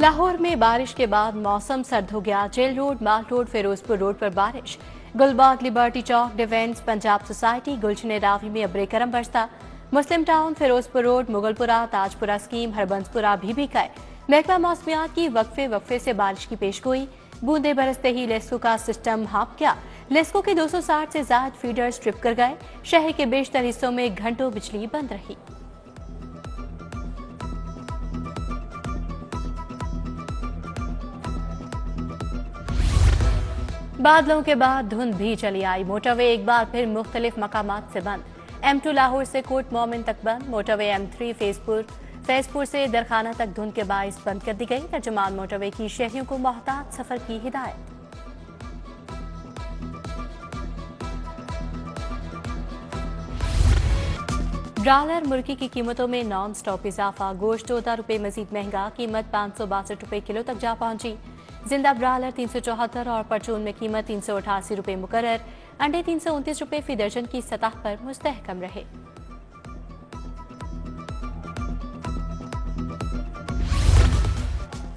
लाहौर में बारिश के बाद मौसम सर्द हो गया। Jail Road, Mall Road, Ferozepur Road पर बारिश। Gulbagh, Liberty Chowk, Defence, Punjab Society, Gulshan Ravi में अब्रे करम बरसा। Muslim Town, Ferozepur Road, Mughalpura, Tajpura Scheme, Harbanspura भी गए। महकमा मौसमियात की वक्फे से बारिश की पेशगोई। बूंदे बरसते ही लेस्को का सिस्टम हाँप गया। लेस्को के 260 से ज्यादा फीडर्स ट्रिप कर गए। शहर के बेशतर हिस्सों में घंटों बिजली बंद रही। बादलों के बाद धुंध भी चली आई। मोटरवे एक बार फिर मुख्तलिफ मकामात से बंद। M2 लाहौर से कोट मोमिन तक बंद। मोटरवे M3 फैजपुर से दरखाना तक धुंध के बाइस बंद कर दी गई। तर्जुमान मोटरवे की शहरियों को मोहतात सफर की हिदायत। ब्रायलर मुर्गी की कीमतों में नॉन स्टॉप इजाफा। गोश्त 14 रुपए मजीद महंगा। कीमत 562 रुपए किलो तक जा पहुंची। जिंदा ब्रायलर 374 और परचून में कीमत 388 रुपए मुकर्रर। अंडे 329 रुपए फी दर्जन की सतह पर मुस्तहकम रहे।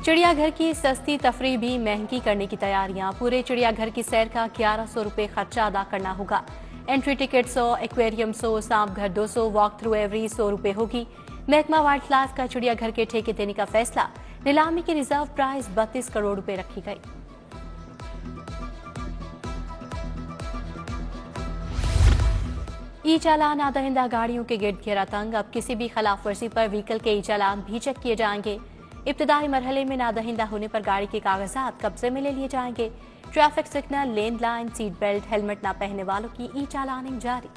चिड़ियाघर की सस्ती तफरीह भी महंगी करने की तैयारियां। पूरे चिड़ियाघर की सैर का 1100 रुपए खर्चा अदा करना होगा। एंट्री टिकट 100, एक्वेरियम 100, सांप घर 200, वॉक थ्रू एवरी 100 रुपए होगी। महकमा वाइल्ड लाइफ का चिड़ियाघर के ठेके देने का फैसला। नीलामी की रिजर्व प्राइस 32 करोड़ रुपए रखी गई। ई चालान आदहिंदा गाड़ियों के गिर्द घेरा तंग। अब किसी भी खिलाफ वर्जी पर व्हीकल के ई चालान भी चेक किए जाएंगे। इब्तदाई मरहले में नादहिंदा होने पर गाड़ी के कागजात कब्जे में ले लिए जाएंगे। ट्रैफिक सिग्नल, लेन लाइन, सीट बेल्ट, हेलमेट न पहनने वालों की ई चालानिंग जारी।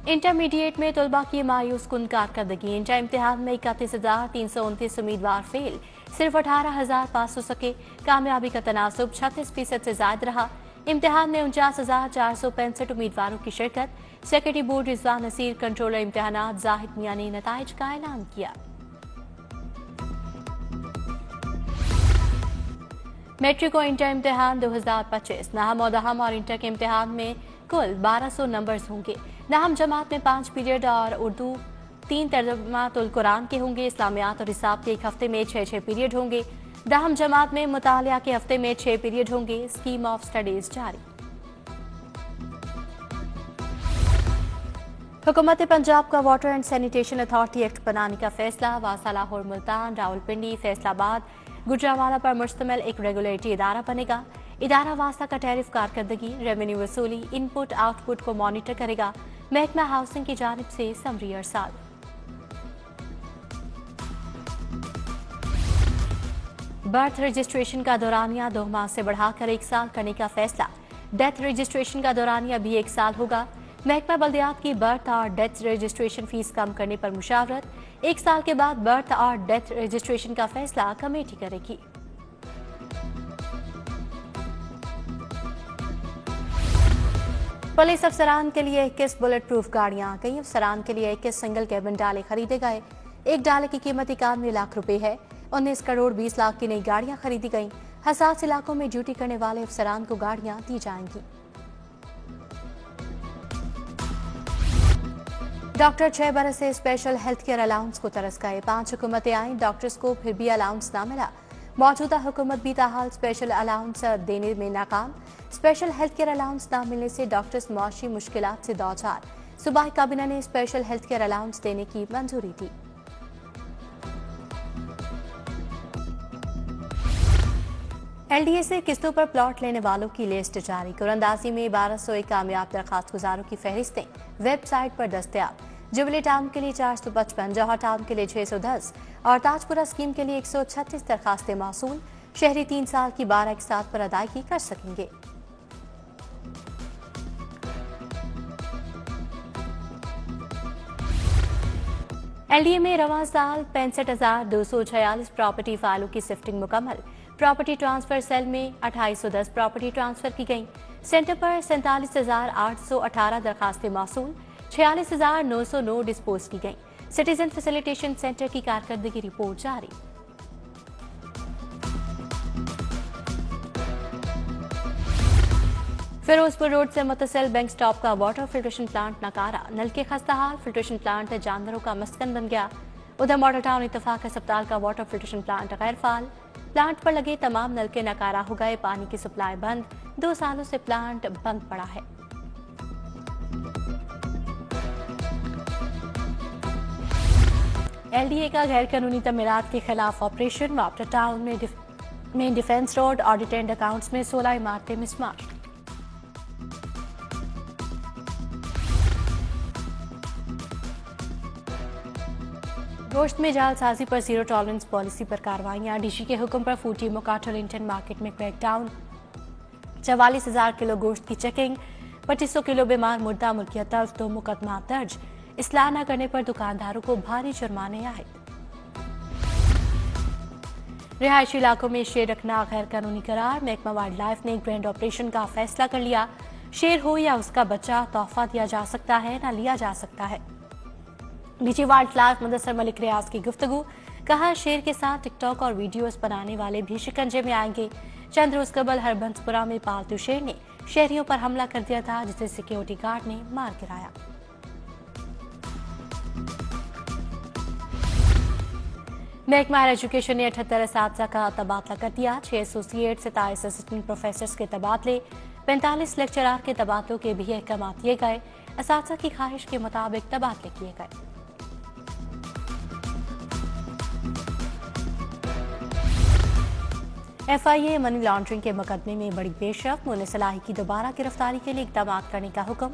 इंटरमीडिएट में तलबा की मायूस कुन कारकर्दगी। इंटर इम्तिहान में 31,329 उम्मीदवार फेल। सिर्फ 18,500 सके। कामयाबी का तनासुब 36% से ज्यादा रहा। इम्तिहान में 49,465 उम्मीदवारों की शिरकत। Secretary board Rizwan Naseer, controller इम्तिहानात जाहिद मियां ने नताइज का ऐलान किया। मैट्रिक और इंटर इम्तिहान 2025 नाहम और दहम और इंटर के इम्तिहान में कुल 1200 नंबर्स होंगे। नाहम जमात में 5 पीरियड और उर्दू 3 तर्जुमातुल कुरान के होंगे। इस्लामियात और हिसाब के एक हफ्ते में 6 पीरियड होंगे। दहम जमात में मुतालिया के हफ्ते में 6 पीरियड होंगे। स्कीम ऑफ स्टडीज जारी। हुकूमत पंजाब का water and sanitation authority act बनाने का फैसला। वासा, लाहौर, मुल्तान, रावलपिंडी, फैसलाबाद, गुजरांवाला पर मुश्तमिल एक रेगुलेटरी इदारा बनेगा। इदारा वासा का टैरिफ कारकर्दगी, रेवेन्यू वसूली, इनपुट आउटपुट को मॉनिटर करेगा। महकमा हाउसिंग की जानिब से समरी अरसाल। बर्थ रजिस्ट्रेशन का दौरानिया 2 माह से बढ़ाकर 1 साल करने का फैसला। डेथ रजिस्ट्रेशन का दौरानिया भी 1 साल होगा। महकमा बल्दियात की बर्थ और डेथ रजिस्ट्रेशन फीस कम करने पर मुशावरत। 1 साल के बाद बर्थ और डेथ रजिस्ट्रेशन का फैसला कमेटी करेगी। पुलिस अफसरान के लिए 21 बुलेट प्रूफ गाड़ियां। कई अफसरान के लिए 21 सिंगल कैबिन डाले खरीदे गए। एक डाले की कीमत 91 लाख रुपए है। 19 करोड़ 20 लाख की नई गाड़ियां खरीदी गईं। हसास इलाकों में ड्यूटी करने वाले अफसरान को गाड़ियां दी जाएंगी। डॉक्टर 6 बरस से स्पेशल हेल्थ केयर अलाउंस को तरस गए। 5 हुकूमतें आईं, डॉक्टर्स को फिर भी अलाउंस ना मिला। मौजूदा हुकूमत भी ताहाल स्पेशल अलाउंस देने में नाकाम। स्पेशल हेल्थ केयर अलाउंस न मिलने से डॉक्टर्स मुआशी मुश्किलात से दो चार। सूबाई काबीना ने स्पेशल हेल्थ केयर अलाउंस देने की मंजूरी दी। LDA से किस्तों पर प्लॉट लेने वालों की लिस्ट जारी। कुरंदाजी में 1201 कामयाब दरखास्त गुजारों की फहरिस्तें वेबसाइट पर दस्तयाब। जुबली टाउन के लिए 455, जौहर टाउन के लिए 610 और ताजपुरा स्कीम के लिए 136 दरखास्तें मौसूल। शहरी 3 साल की 12 एक साथ पर अदायगी कर सकेंगे। LDA में रवां साल 65,246 प्रॉपर्टी फाइलों की शिफ्टिंग मुकम्मल। प्रॉपर्टी ट्रांसफर सेल में 2810 प्रॉपर्टी ट्रांसफर की गई। सेंटर पर 47,818 दरखास्तें मौसूल। 46,909 डिस्पोज की गई। सिटीजन फैसिलिटेशन सेंटर की कारकर्दगी रिपोर्ट जारी। फिरोजपुर रोड से मुतसिल बैंक स्टॉप का वाटर फिल्ट्रेशन प्लांट नकारा, नल के खस्ताहाल फिल्ट्रेशन प्लांट जानवरों का मस्कन बन गया। उधर मॉडल टाउन इत्तेफाक अस्पताल का वाटर फिल्ट्रेशन प्लांट गैर फाल, प्लांट पर लगे तमाम नल के नकारा हो गए, पानी की सप्लाई बंद, 2 सालों से प्लांट बंद पड़ा है। एलडीए का गैर कानूनी तमीरात के खिलाफ ऑपरेशन, मॉडल टाउन में डिफेंस रोड ऑडिट अकाउंट्स में 16 इमारतें मिसमार। गोश्त में जालसाजी पर जीरो टॉलरेंस पॉलिसी पर कार्रवाइयां, डीसी के हुक्म पर फूड टीमों का टोरंटन मार्केट में क्रैकडाउन, 44,000 किलो गोश्त की चेकिंग, 2500 किलो बीमार मुर्दा मुल्कियत तल्फ, 2 मुकदमा दर्ज, इस्लाह न करने पर दुकानदारों को भारी जुर्माने आए। रिहायशी इलाकों में शेर रखना गैर कानूनी करार, महकमा वाइल्ड लाइफ ने ग्रैंड ऑपरेशन का फैसला कर लिया। शेर हो या उसका बच्चा तोहफा दिया जा सकता है, न लिया जा सकता है। DG wildlife Mudassar Malik Riaz की गुफ्तगू, कहा शेर के साथ टिकटॉक और वीडियोस बनाने वाले भी शिकंजे में आएंगे। चंद रोज कबल हरबंसपुरा में पालतू शेर ने शहरियों पर हमला कर दिया था, जिसे सिक्योरिटी गार्ड ने मार गिराया। महकमा हायर एजुकेशन ने 78 असातिज़ा का तबादला कर दिया, 6 एसोसिएट 27 असिस्टेंट प्रोफेसर्स के तबादले, 45 लेक्चरार के तबादलों के भी अहकाम किए गए। असातिज़ा की ख्वाहिश के मुताबिक तबादले किए गए। एफआईए मनी लॉन्ड्रिंग के मुकदमे में बड़ी पेशरफ, मुनीस सलाही की दोबारा गिरफ्तारी के लिए इकदाम करने का हुक्म,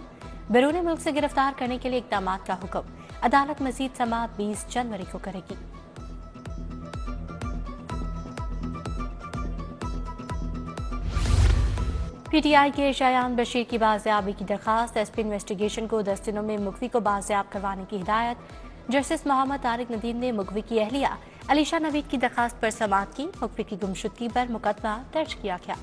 बैरून मुल्क से गिरफ्तार करने के लिए इकदाम का हुक्म, अदालत मजीद समाअत 20 जनवरी को करेगी। पीटीआई के शायान बशीर की बाजियाबी की दरखास्त, एसपी इन्वेस्टिगेशन को 10 दिनों में मुखवी को बाजियाब करवाने की हिदायत। जस्टिस मोहम्मद तारिक नदीम ने मुखवी की अहलिया अलीशा नवीद की दरखास्त पर समाअत की, मुखवी की गुमशुदगी पर मुकदमा दर्ज किया गया।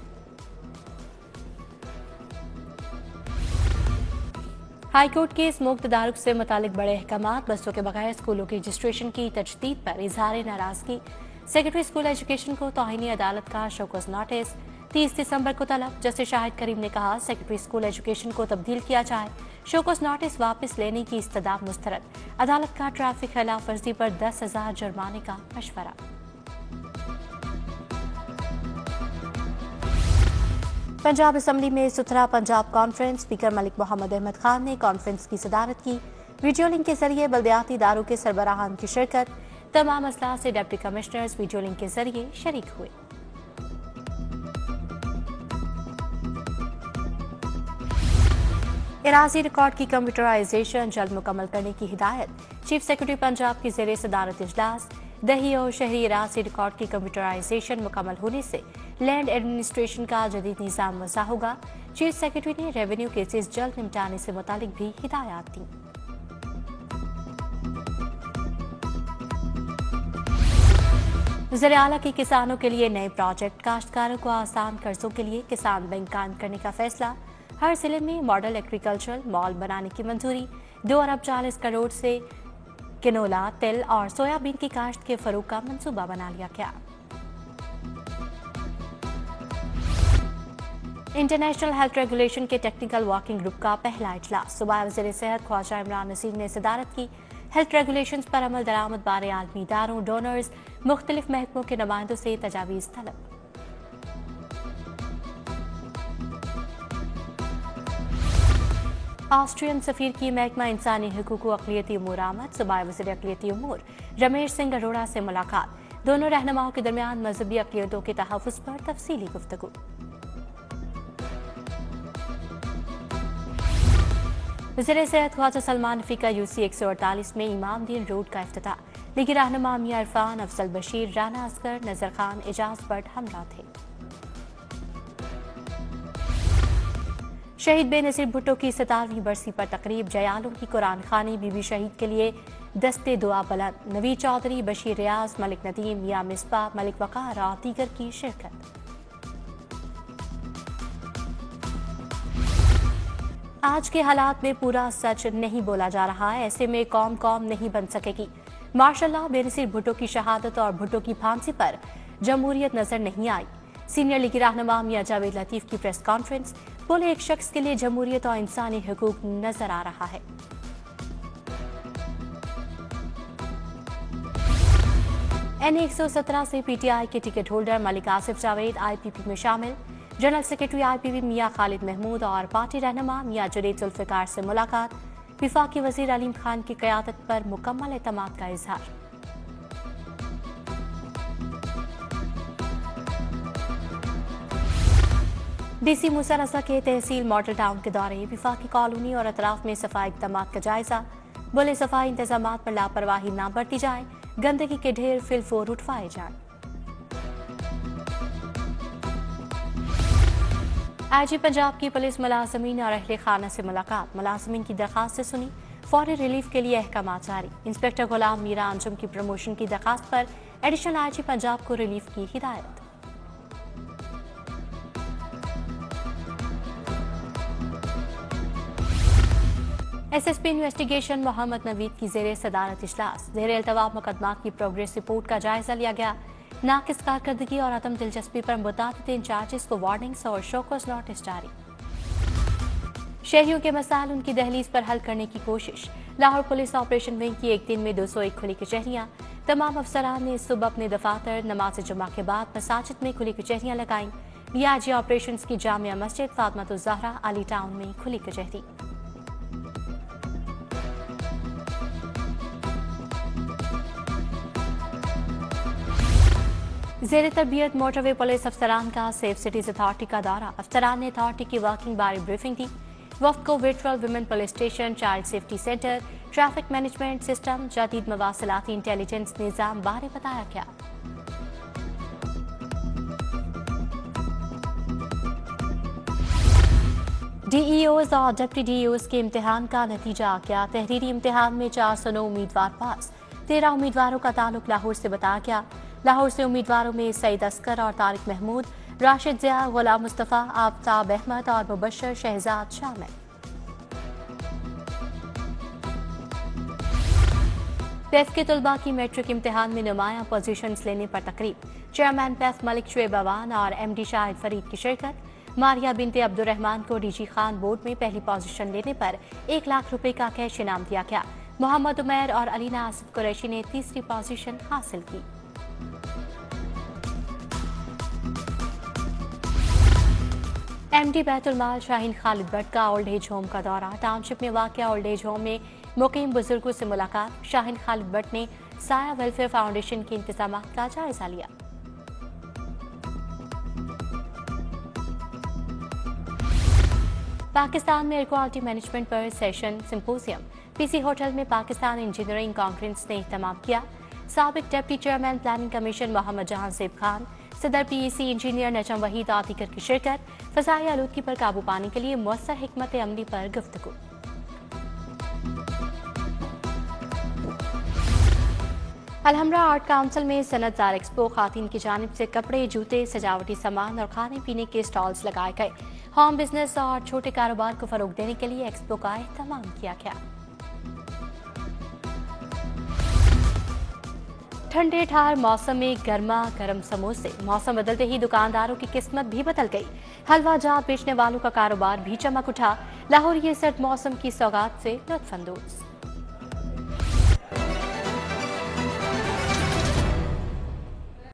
हाईकोर्ट के स्मोक तदारुक से मुतालिक बड़े अहकाम, बसों के बगैर स्कूलों के रजिस्ट्रेशन की तजदीद पर इजहार नाराजगी, सेक्रेटरी स्कूल एजुकेशन को तौहीनी अदालत का शोकॉज नोटिस, 30 दिसंबर को तलब। जस्टिस शाहिद करीम ने कहा सेक्रेटरी स्कूल एजुकेशन को तब्दील किया जाए, शोकॉज नोटिस वापस लेने की इस्तदा मुस्तरद, अदालत का ट्रैफिक खिलाफ वर्जी पर 10,000 जुर्माने का मशवरा। पंजाब असम्बली में सुथरा पंजाब कॉन्फ्रेंस, स्पीकर मलिक मोहम्मद अहमद खान ने कॉन्फ्रेंस की सदारत की, वीडियो लिंक के जरिए बल्दियाती इदारों के सरबराहान की शिरकत, तमाम अजलास से डिप्टी कमिश्नर्स वीडियो लिंक के जरिए शरीक हुए। इराजी रिकॉर्ड की कंप्यूटराइजेशन जल्द मुकम्मल करने की हिदायत, चीफ सेक्रेटरी पंजाब की ज़ेरे सदारत इजलास। दही और शहरी इराजी रिकॉर्ड की कंप्यूटराइजेशन मुकम्मल होने से लैंड एडमिनिस्ट्रेशन का जदीद निज़ाम वसा होगा। चीफ सेक्रेटरी ने रेवेन्यू केसेस जल्द निपटाने से मुतालिक भी हिदायत दी। वज़ीर आला की किसानों के लिए नए प्रोजेक्ट, काश्तकारों को आसान कर्जों के लिए किसान बैंक कायम करने का फैसला। हर जिले में मॉडल एग्रीकल्चरल मॉल बनाने की मंजूरी, 2 अरब 40 करोड़ से किनोला, तिल और सोयाबीन की काश्त के फरोग का मंसूबा बना लिया गया। इंटरनेशनल हेल्थ रेगुलेशन के टेक्निकल वर्किंग ग्रुप का पहला इजलास, सुबह वज़ीर सेहत ख्वाजा इमरान नसीर ने सदारत की। हेल्थ रेगुलेशंस पर अमल दरामद बारे आलमी इदारों, डोनर्स, मुख्तलिफ महकमों के नुमाइंदों से तजावीज़ तलब। ऑस्ट्रियन सफीर की महकमा इंसानी हुकूक व अक़लियती उमूर आमद, सूबाई वज़ीर अक़लियती उमूर रमेश सिंह अरोड़ा से मुलाकात, दोनों रहनुमाओं के दरमियान मजहबी अक़लियतों के तहफ़्फ़ुज़ पर तफसीली गुफ्तगू। वज़ीर सेहत ख्वाजा सलमान रफ़ी का यूसी 148 में इमाम दीन रोड का इफ्तिताह, लीगी रहनुमा मियां इरफान, अफजल बशीर, राना असगर, नजर खान, एजाज बट हमरा थे। शहीद बेनज़ीर भुट्टो की 47वीं बरसी पर तकरीब, जयालों की कुरान खानी, बीबी शहीद के लिए दस्ते दुआ बुलंद, नवीद चौधरी, बशीर रियाज, मलिक नदीम, मियां मिसबा, मलिक वक़ार और दीगर की शिरकत। आज के हालात में पूरा सच नहीं बोला जा रहा है, ऐसे में कौम नहीं बन सकेगी। माशाअल्लाह बेनज़ीर भुट्टो की शहादत और भुट्टो की फांसी पर जमहूरियत नजर नहीं आई। सीनियर लीगी रहनुमा मियां जावेद लतीफ की प्रेस कॉन्फ्रेंस, बोले एक शख्स के लिए जमहूरियत और इंसानी हकूक नजर आ रहा है। NA-117 से PTI के ticket holder Malik Asif Javed IPP में शामिल। जनरल सेक्रेटरी IPP मियां खालिद महमूद और पार्टी रहनुमा मियां जुनैद जुल्फिकार से मुलाकात। वफाकी वजीर अलीम खान की क़यादत पर मुकम्मल एतमाद का इजहार। DC मूसा रजा के तहसील मॉडल टाउन के दौरे वफाकी कॉलोनी और अतराफ में सफाई इक़दामात का जायजा। बोले सफाई इंतजामात पर लापरवाही न बरती जाए, गंदगी के ढेर फिलफोर उठवाए जाएं। IG पंजाब की पुलिस मुलाजमीन और अहले खाना से मुलाकात। मुलाजमीन की दरखास्त से सुनी, फौरी रिलीफ के लिए अहकाम जारी। इंस्पेक्टर गुलाम मीरा अंजुम की प्रमोशन की दरखास्त पर एडिशनल IG पंजाब को रिलीफ की हिदायत। SSP इन्वेस्टिगेशन मोहम्मद नवीद की जेर सदारत इजलास। जेर अल्तवाब मुकदमात की प्रोग्रेस रिपोर्ट का जायजा लिया गया। नाकिस कारकर्दगी और अदम दिलचस्पी पर मुताबिक इंचार्जेस को वार्निंग्स और शोकॉज नोटिस जारी। शहरियों के मसाइल उनकी दहलीज पर हल करने की कोशिश। लाहौर पुलिस ऑपरेशन विंग की एक दिन में 201 खुली कचहरियां। तमाम अफसरान ने सुबह अपने दफातर नमाज जुमा के बाद मसाजिद में खुली कचहरियां लगाईं। DIG ऑपरेशन की जामिया मस्जिद फातिमा ज़हरा अली टाउन में खुली कचहरी। ज़ेर तरबियत मोटरवे पुलिस अफसरान का सेफ सिटीज अथॉरिटी का दौरा। अफसरान ने अथॉरिटी की वर्किंग बारे ब्रीफिंग दी। वफ्द को virtual women police station, child safety centre, traffic management system, जदीद मवासिलाती इंटेलिजेंस निज़ाम बारे बताया गया। DEOs और डिप्टी DEOs के इम्तिहान का नतीजा आ गया। तहरीरी इम्तिहान में 409 उम्मीदवार पास। 13 उम्मीदवारों का ताल्लुक लाहौर से बताया गया। लाहौर से उम्मीदवारों में सईद अस्कर और तारिक महमूद, राशिद ज़िया, गुलाम मुस्तफ़ा, आफ्ताब अहमद और मुबशर शहजाद शामिल। PEF के तलबा की मैट्रिक इम्तिहान में नुमाया पोजीशंस लेने पर तकरीब। चेयरमैन PEF मलिक शुएब अवान और MD शाहिद फरीद की शिरकत। मारिया बिनते अब्दुर्रहमान को DG खान बोर्ड में पहली पोजीशन लेने पर 1 लाख रुपए का कैश इनाम दिया गया। मोहम्मद उमैर और अलीना आसिफ कुरैशी ने तीसरी पोजीशन हासिल की। MD बैतुल माल शाहीन खालिद भट्ट का ओल्ड एज होम का दौरा। टाउनशिप में वाक़या ओल्ड एज होम में मुकीम बुजुर्गों से मुलाकात। शाहीन खालिद भट्ट ने साया वेलफेयर फाउंडेशन के इंतजामात का जायजा लिया। पाकिस्तान में एयर क्वालिटी मैनेजमेंट पर सेशन सिंपोजियम। PC होटल में पाकिस्तान इंजीनियरिंग कॉन्फ्रेंस ने इख्तिताम किया। साबिक deputy chairman planning commission Mohammad Jahan Zeb Khan, सदर PEC इंजीनियर नजम वहीद आतिकर की शिरकत। फ़ज़ाई आलूदगी पर काबू पाने के लिए मौसर हिकमत अमली पर गुफ्तगू। अलहमरा आर्ट काउंसिल में सनतदार एक्सपो। खातून की जानिब से कपड़े, जूते, सजावटी सामान और खाने पीने के स्टॉल्स लगाए गए। होम बिजनेस और छोटे कारोबार को फरोग देने के लिए एक्सपो का एहतमाम किया गया। ठंडे ठार मौसम में गर्मा गर्म समोसे। मौसम बदलते ही दुकानदारों की किस्मत भी बदल गई। हलवा जात बेचने वालों का कारोबार भी चमक उठा। लाहौर ये सर्द मौसम की सौगात से लुत्फानंदोज।